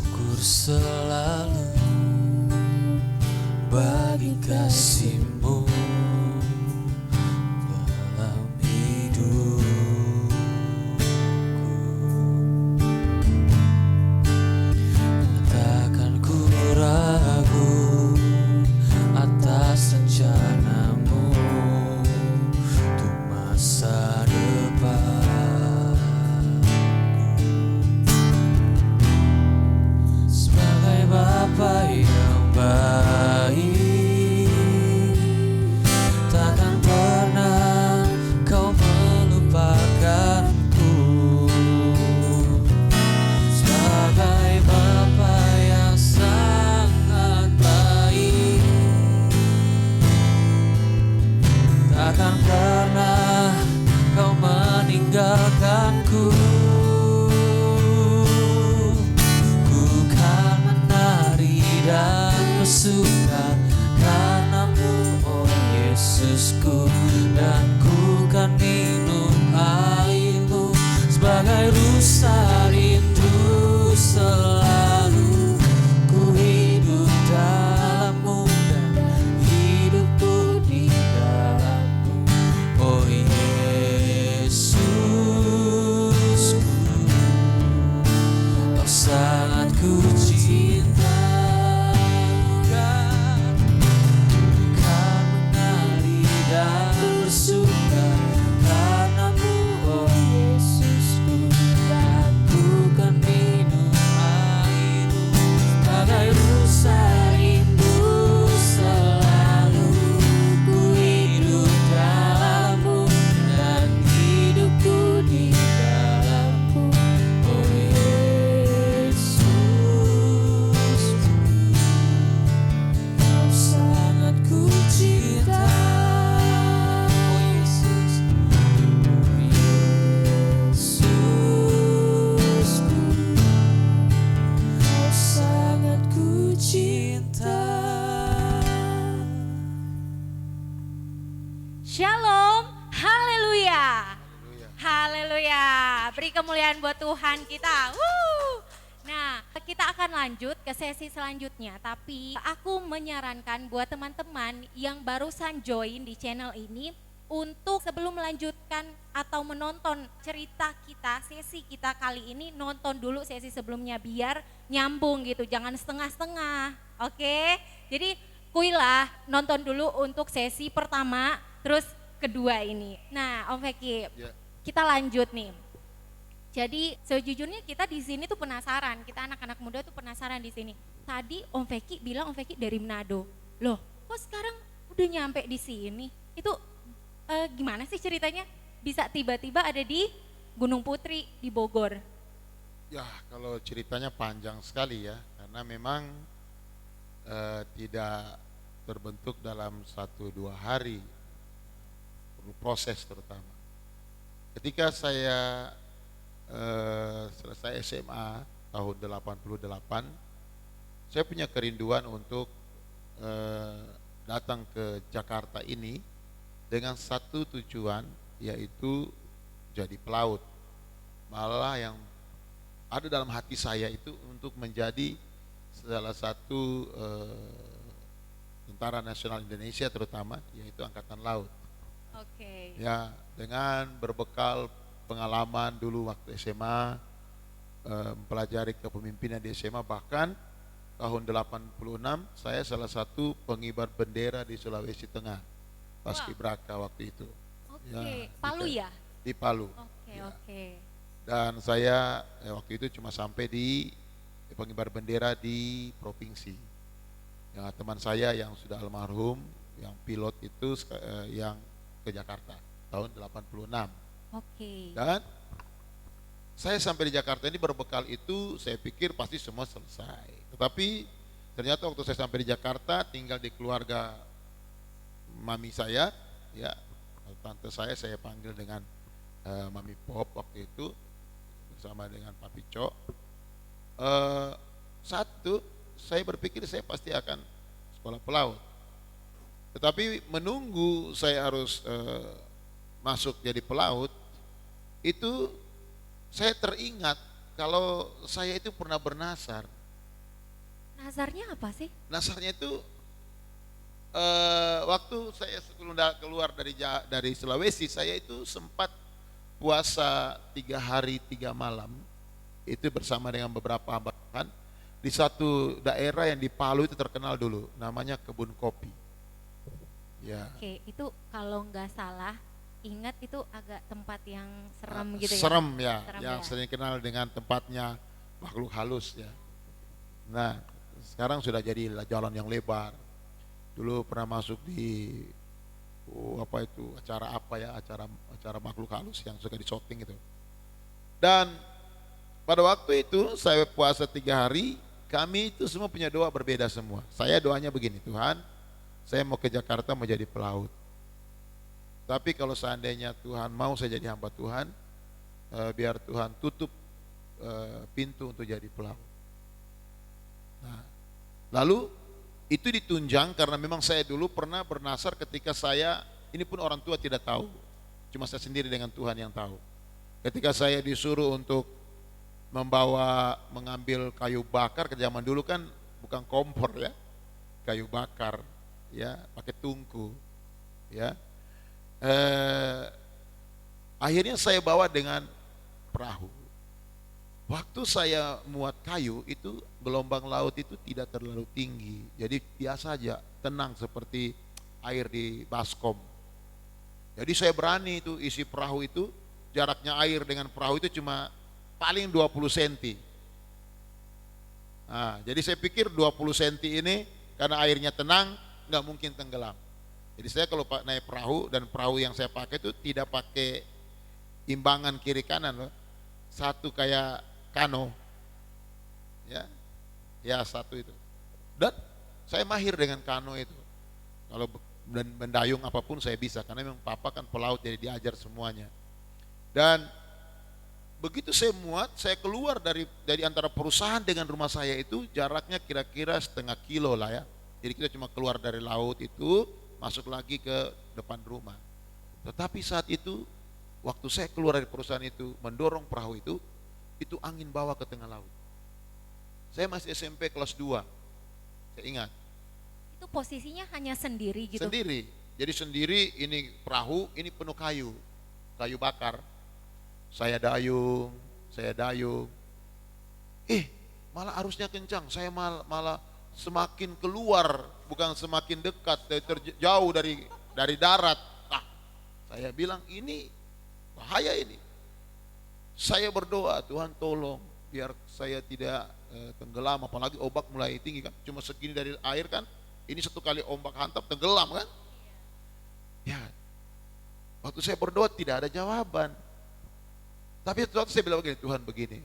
Syukur selalu bagi kasih-Mu dalam hidupku. Takkan ku ragu atas rencana-Mu untuk masa depan. Sebagai Bapa yang baik, takkan pernah Kau melupakanku. Sebagai Bapa yang sangat baik, takkan pernah Kau meninggalkanku. Dan bersuka karena-Mu, oh Yesusku, dan ku kan minum air-Mu sebagai rusa rindu selalu. Ku hidup dalam-Mu dan hidupku di dalam-Mu, oh Yesusku. Kau sangat ku cinta, bersuka karena-Mu, oh Yesusku, dan ku kan minum air-Mu sebagai rusa rindu selalu. Ku hidup dalam-Mu dan hidupku di dalam-Mu, oh Yesusku. Kau sangat ku cinta, Shalom, haleluya, haleluya. Beri kemuliaan buat Tuhan kita. Nah, kita akan lanjut ke sesi selanjutnya. Tapi aku menyarankan buat teman-teman yang barusan join di channel ini untuk sebelum melanjutkan atau menonton cerita kita, sesi kita kali ini, nonton dulu sesi sebelumnya biar nyambung gitu, jangan setengah-setengah. Oke? Jadi kuilah nonton dulu untuk sesi pertama, terus kedua ini. Nah, Om Feki, kita lanjut nih. Jadi sejujurnya kita di sini tuh penasaran, kita anak-anak muda tuh penasaran di sini. Tadi Om Feki bilang Om Feki dari Manado. Loh, kok sekarang udah nyampe di sini? Itu gimana sih ceritanya? Bisa tiba-tiba ada di Gunung Putri di Bogor. Ya, kalau ceritanya panjang sekali ya, karena memang tidak terbentuk dalam 1-2 hari, perlu proses terutama. Ketika saya selesai SMA tahun 88, saya punya kerinduan untuk datang ke Jakarta ini dengan satu tujuan, yaitu jadi pelaut. Malah yang ada dalam hati saya itu untuk menjadi salah satu tentara nasional Indonesia, terutama yaitu Angkatan Laut. Oke. Ya, dengan berbekal pengalaman dulu waktu SMA, mempelajari kepemimpinan di SMA, bahkan tahun 86 saya salah satu pengibar bendera di Sulawesi Tengah, Paskibraka waktu itu. Oke, Ya, Palu ya? Di Palu. Oke, Ya. oke. Dan saya waktu itu cuma sampai di pengibar bendera di provinsi. Ya, teman saya yang sudah almarhum, yang pilot itu yang ke Jakarta tahun 86. Oke. Dan saya sampai di Jakarta ini berbekal itu, saya pikir pasti semua selesai. Tetapi ternyata waktu saya sampai di Jakarta, tinggal di keluarga mami saya, ya, tante saya panggil dengan Mami Pop waktu itu, bersama dengan Papi Cok. Satu, saya berpikir saya pasti akan sekolah pelaut. Tetapi menunggu saya harus masuk jadi pelaut, itu saya teringat kalau saya itu pernah bernasar Nazarnya apa sih? Nasarnya itu waktu saya keluar dari Sulawesi, saya itu sempat puasa 3 hari 3 malam itu bersama dengan beberapa hamba Tuhan di satu daerah yang di Palu itu terkenal dulu, namanya kebun kopi. Ya. Oke, itu kalau nggak salah ingat itu agak tempat yang serem gitu ya. Serem ya, Serem yang ya. sering kenal dengan tempatnya makhluk halus ya. Nah, sekarang sudah jadi jalan yang lebar. Dulu pernah masuk di acara makhluk halus yang suka di shooting itu. Dan pada waktu itu saya puasa 3 hari, kami itu semua punya doa berbeda semua. Saya doanya begini, Tuhan, saya mau ke Jakarta mau jadi pelaut. Tapi kalau seandainya Tuhan mau saya jadi hamba Tuhan, biar Tuhan tutup pintu untuk jadi pelaut. Nah, lalu itu ditunjang karena memang saya dulu pernah bernasar ketika ini pun orang tua tidak tahu, cuma saya sendiri dengan Tuhan yang tahu. Ketika saya disuruh untuk mengambil kayu bakar, ke zaman dulu kan bukan kompor ya, kayu bakar ya, pakai tungku ya. Akhirnya saya bawa dengan perahu. Waktu saya muat kayu itu gelombang laut itu tidak terlalu tinggi, jadi biasa aja, tenang seperti air di baskom. Jadi saya berani itu isi perahu itu, jaraknya air dengan perahu itu cuma paling 20 cm. Nah, jadi saya pikir 20 cm ini karena airnya tenang nggak mungkin tenggelam. Jadi saya kalau naik perahu, dan perahu yang saya pakai itu tidak pakai imbangan kiri kanan loh, satu kayak kano, ya satu itu. Dan saya mahir dengan kano itu. Kalau mendayung apapun saya bisa, karena memang papa kan pelaut jadi diajar semuanya. Dan begitu saya muat, saya keluar dari antara perusahaan dengan rumah saya itu jaraknya kira-kira setengah kilo lah ya. Jadi kita cuma keluar dari laut itu, masuk lagi ke depan rumah. Tetapi saat itu, waktu saya keluar dari perusahaan itu, mendorong perahu itu angin bawa ke tengah laut. Saya masih SMP kelas 2, saya ingat. Itu posisinya hanya sendiri gitu? Sendiri, jadi sendiri, ini perahu, ini penuh kayu bakar. Saya dayung, malah arusnya kencang, saya malah semakin keluar, bukan semakin dekat, jauh dari darat. Saya bilang ini bahaya ini. Saya berdoa, Tuhan tolong biar saya tidak tenggelam, apalagi ombak mulai tinggi kan, cuma segini dari air kan, ini satu kali ombak hantam tenggelam kan. Ya, waktu saya berdoa tidak ada jawaban. Tapi waktu saya bilang begini, Tuhan begini,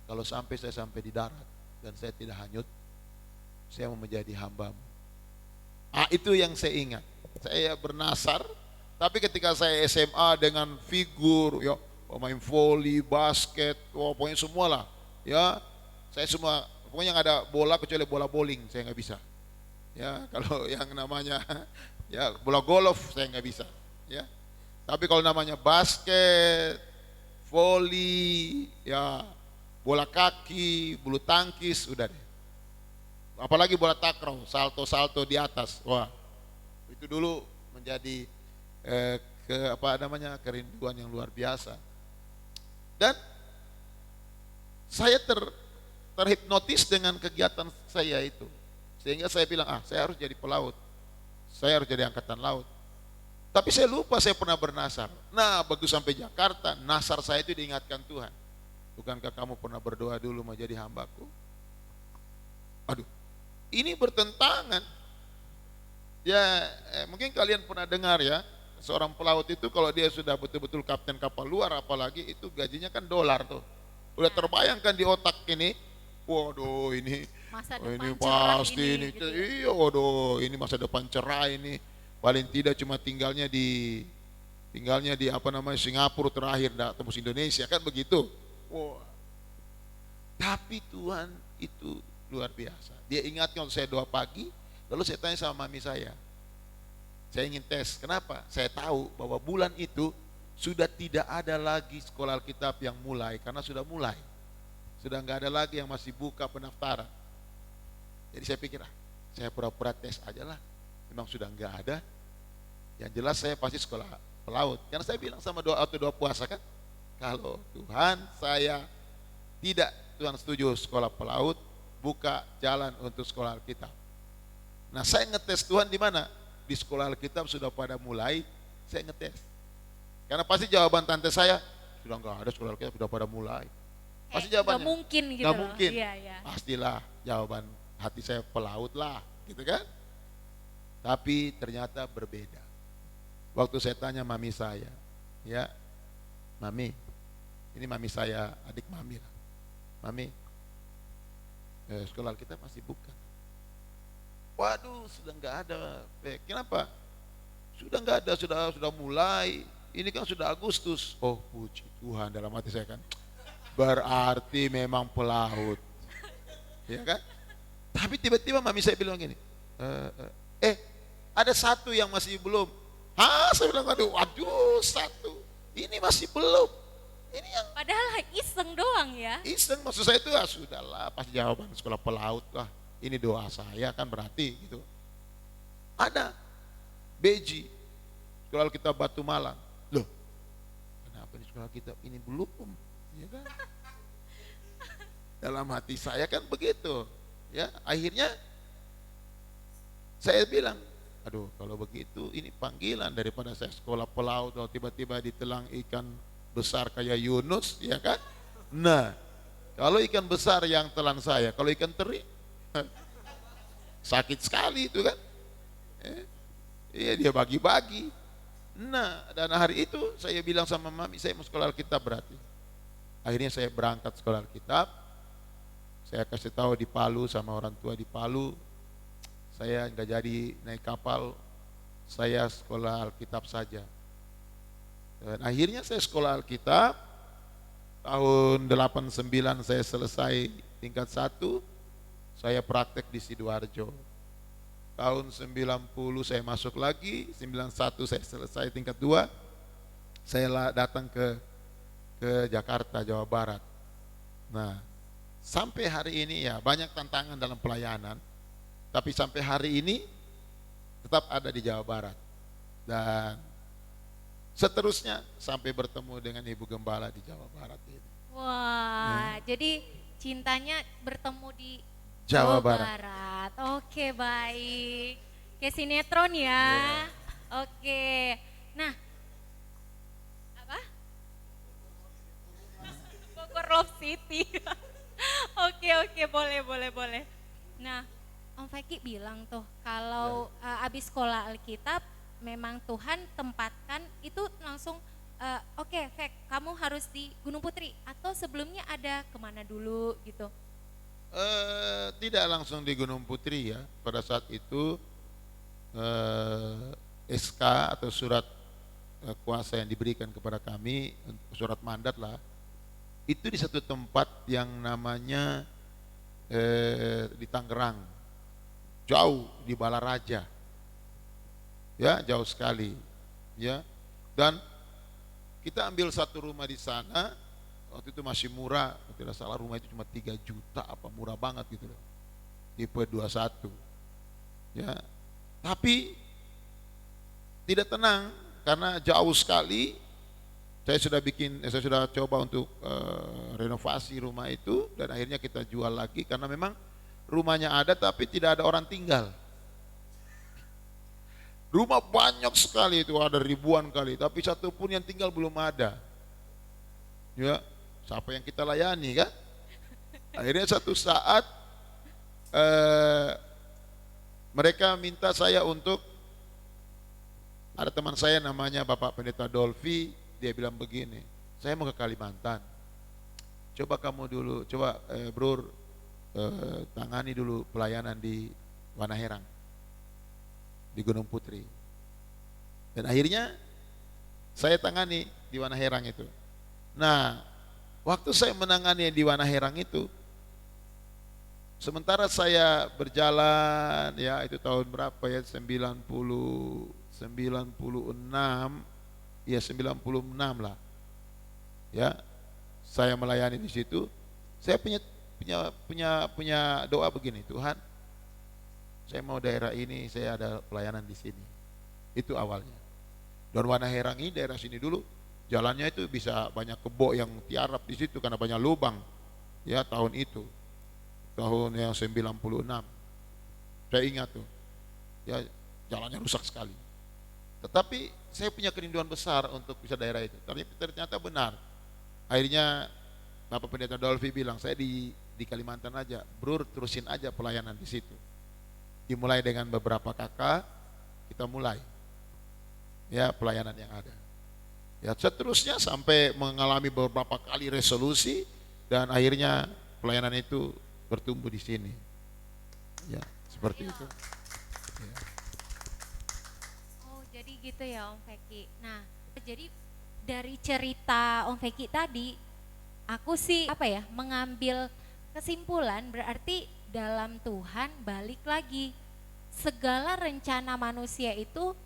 kalau saya sampai di darat dan saya tidak hanyut, saya mau menjadi hamba-Mu. Itu yang saya ingat. Saya bernasar, tapi ketika saya SMA dengan figur, ya, pemain voli, basket, pokoknya semua lah, ya, saya semua, pokoknya yang ada bola kecuali bola bowling, saya nggak bisa. Ya, kalau yang namanya, ya, bola golf saya nggak bisa. Ya, tapi kalau namanya basket, voli, ya, bola kaki, bulu tangkis, udah deh. Apalagi bola takraw, salto di atas, wah, itu dulu menjadi kerinduan yang luar biasa. Dan saya terhipnotis dengan kegiatan saya itu, sehingga saya bilang, saya harus jadi pelaut, saya harus jadi angkatan laut. Tapi saya lupa saya pernah bernasar. Nah, begitu sampai Jakarta, nasar saya itu diingatkan Tuhan. Bukankah kamu pernah berdoa dulu mau jadi hambaku? Aduh, ini bertentangan. Ya, mungkin kalian pernah dengar ya, seorang pelaut itu kalau dia sudah betul-betul kapten kapal luar, apalagi itu gajinya kan dolar tuh. Udah terbayangkan di otak ini, waduh ini, Masa depan ini cerah pasti ini, gitu ya. iya, waduh ini masa depan cerah ini. Paling tidak cuma tinggalnya di Singapura terakhir, enggak tembus Indonesia kan begitu. Wah. Tapi Tuhan itu luar biasa. Dia ingatkan waktu saya doa pagi, lalu saya tanya sama mami saya ingin tes. Kenapa? Saya tahu bahwa bulan itu sudah tidak ada lagi sekolah Alkitab yang mulai, karena sudah mulai. Sudah nggak ada lagi yang masih buka pendaftaran. Jadi saya pikir, saya pura-pura tes aja lah. Memang sudah enggak ada. Yang jelas saya pasti sekolah pelaut. Karena saya bilang sama doa waktu doa puasa kan, kalau Tuhan saya tidak, Tuhan setuju sekolah pelaut, buka jalan untuk sekolah Alkitab. Nah saya ngetes Tuhan di mana? Di sekolah Alkitab sudah pada mulai, saya ngetes. Karena pasti jawaban tante saya, sudah enggak ada sekolah Alkitab, sudah pada mulai. Pasti jawabannya. Gak mungkin gitu. Gak mungkin. Iya, iya. Pastilah jawaban hati saya pelaut lah, gitu kan? Tapi ternyata berbeda. Waktu saya tanya mami saya, ya, mami, ini mami saya, adik mami lah. Mami, sekolah kita masih buka. Waduh, sudah nggak ada. Kenapa? Sudah nggak ada, sudah mulai. Ini kan sudah Agustus. Oh, puji Tuhan, dalam hati saya kan. Berarti memang pelaut, ya kan? Tapi tiba-tiba mami saya bilang gini, ada satu yang masih belum. Saya bilang, waduh, satu. Ini masih belum. Ini yang Padahal iseng doang ya. iseng, maksud saya itu sudahlah, pasti jawaban sekolah pelaut lah. Ini doa saya kan berarti gitu. Ada Beji, sekolah kita Batu Malang. Loh, kenapa di sekolah kita ini belum? Ya kan? Dalam hati saya kan begitu. Ya, akhirnya saya bilang, aduh kalau begitu ini panggilan daripada saya sekolah pelaut kalau tiba-tiba ditelang ikan besar kayak Yunus, ya kan? Nah, kalau ikan besar yang telan saya, kalau ikan teri sakit sekali itu kan? Iya dia bagi-bagi. Nah, dan hari itu saya bilang sama mami, saya mau sekolah Alkitab berarti. Akhirnya saya berangkat sekolah Alkitab. Saya kasih tahu di Palu sama orang tua di Palu. Saya nggak jadi naik kapal, saya sekolah Alkitab saja. Dan akhirnya saya sekolah Alkitab, tahun 89 saya selesai tingkat 1, saya praktek di Sidoarjo. Tahun 90 saya masuk lagi, 91 saya selesai tingkat 2, saya datang ke Jakarta, Jawa Barat. Nah, sampai hari ini ya banyak tantangan dalam pelayanan. Tapi sampai hari ini tetap ada di Jawa Barat. Dan seterusnya sampai bertemu dengan Ibu Gembala di Jawa Barat ini. Wah, jadi cintanya bertemu di Jawa Jawa Barat. Barat. Oke, baik. Kayak sinetron ya. Oke. Nah, apa? Bogor Love City. Oke, boleh. Nah, Om Feki bilang tuh kalau abis sekolah Alkitab memang Tuhan tempatkan itu langsung oke, Fek, kamu harus di Gunung Putri atau sebelumnya ada kemana dulu gitu? Tidak langsung di Gunung Putri ya. Pada saat itu SK atau surat kuasa yang diberikan kepada kami, surat mandat lah, itu di satu tempat yang namanya di Tangerang. Jauh di Balaraja, ya jauh sekali, ya. Dan kita ambil satu rumah di sana, waktu itu masih murah, tidak salah rumah itu cuma 3 juta, apa murah banget gitu loh, tipe 21, ya. Tapi tidak tenang karena jauh sekali. Saya sudah coba untuk renovasi rumah itu dan akhirnya kita jual lagi karena memang rumahnya ada tapi tidak ada orang tinggal. Rumah banyak sekali itu, ada ribuan kali, tapi satu pun yang tinggal belum ada. Ya, siapa yang kita layani kan? Akhirnya satu saat mereka minta saya untuk, ada teman saya namanya Bapak Pendeta Dolfi, dia bilang begini, saya mau ke Kalimantan. Coba kamu dulu, Bro, tangani dulu pelayanan di Wanaherang, di Gunung Putri. Dan akhirnya saya tangani di Wanaherang itu. Nah, waktu saya menangani di Wanaherang itu, sementara saya berjalan, ya itu tahun berapa ya, 96 lah. Ya, saya melayani di situ. Saya punya doa begini, Tuhan, saya mau daerah ini, saya ada pelayanan di sini. Itu awalnya. Dan Wanaherang ini daerah sini dulu, jalannya itu bisa banyak kebo yang tiarap di situ karena banyak lubang. Ya tahun itu, tahun yang 96. Saya ingat tuh, ya jalannya rusak sekali. Tetapi saya punya kerinduan besar untuk bisa daerah itu. Ternyata benar. Akhirnya Bapak Pendeta Dolfi bilang, saya di Kalimantan aja, Bro, terusin aja pelayanan di situ. Dimulai dengan beberapa kakak, kita mulai ya pelayanan yang ada. Ya seterusnya sampai mengalami beberapa kali resolusi dan akhirnya pelayanan itu bertumbuh di sini. Ya seperti itu. Ya. Oh, jadi gitu ya Om Feki. Nah, jadi dari cerita Om Feki tadi, aku sih mengambil kesimpulan berarti dalam Tuhan balik lagi. Segala rencana manusia itu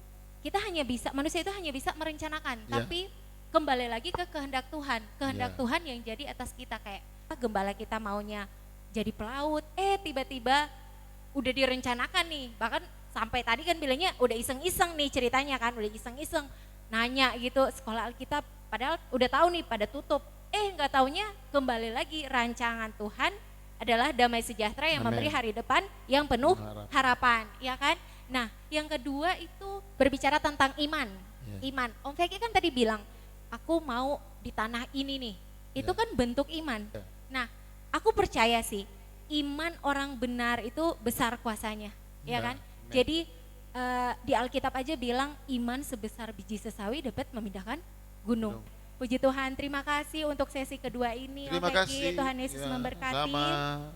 manusia itu hanya bisa merencanakan, tapi kembali lagi ke kehendak Tuhan. Kehendak Tuhan yang jadi atas kita, kayak gembala kita maunya jadi pelaut, tiba-tiba udah direncanakan nih. Bahkan sampai tadi kan bilangnya udah iseng-iseng nih ceritanya kan, udah iseng-iseng nanya gitu sekolah Alkitab, padahal udah tahu nih pada tutup. Nggak taunya kembali lagi rancangan Tuhan adalah damai sejahtera yang memberi hari depan yang penuh harapan, ya kan? Nah, yang kedua itu berbicara tentang iman. Iman. Om Feki kan tadi bilang, aku mau di tanah ini nih. Itu kan bentuk iman. Nah, aku percaya sih, iman orang benar itu besar kuasanya, ya kan? Jadi di Alkitab aja bilang iman sebesar biji sesawi dapat memindahkan gunung. Puji Tuhan, terima kasih untuk sesi kedua ini. Terima kasih. Tuhan Yesus memberkati. Sama,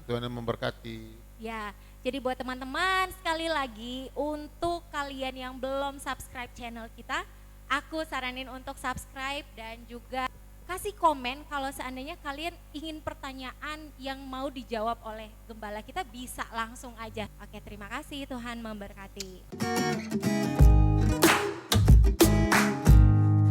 Tuhan memberkati. Ya, jadi buat teman-teman sekali lagi untuk kalian yang belum subscribe channel kita, aku saranin untuk subscribe dan juga kasih komen kalau seandainya kalian ingin pertanyaan yang mau dijawab oleh gembala kita, bisa langsung aja. Oke, terima kasih, Tuhan memberkati.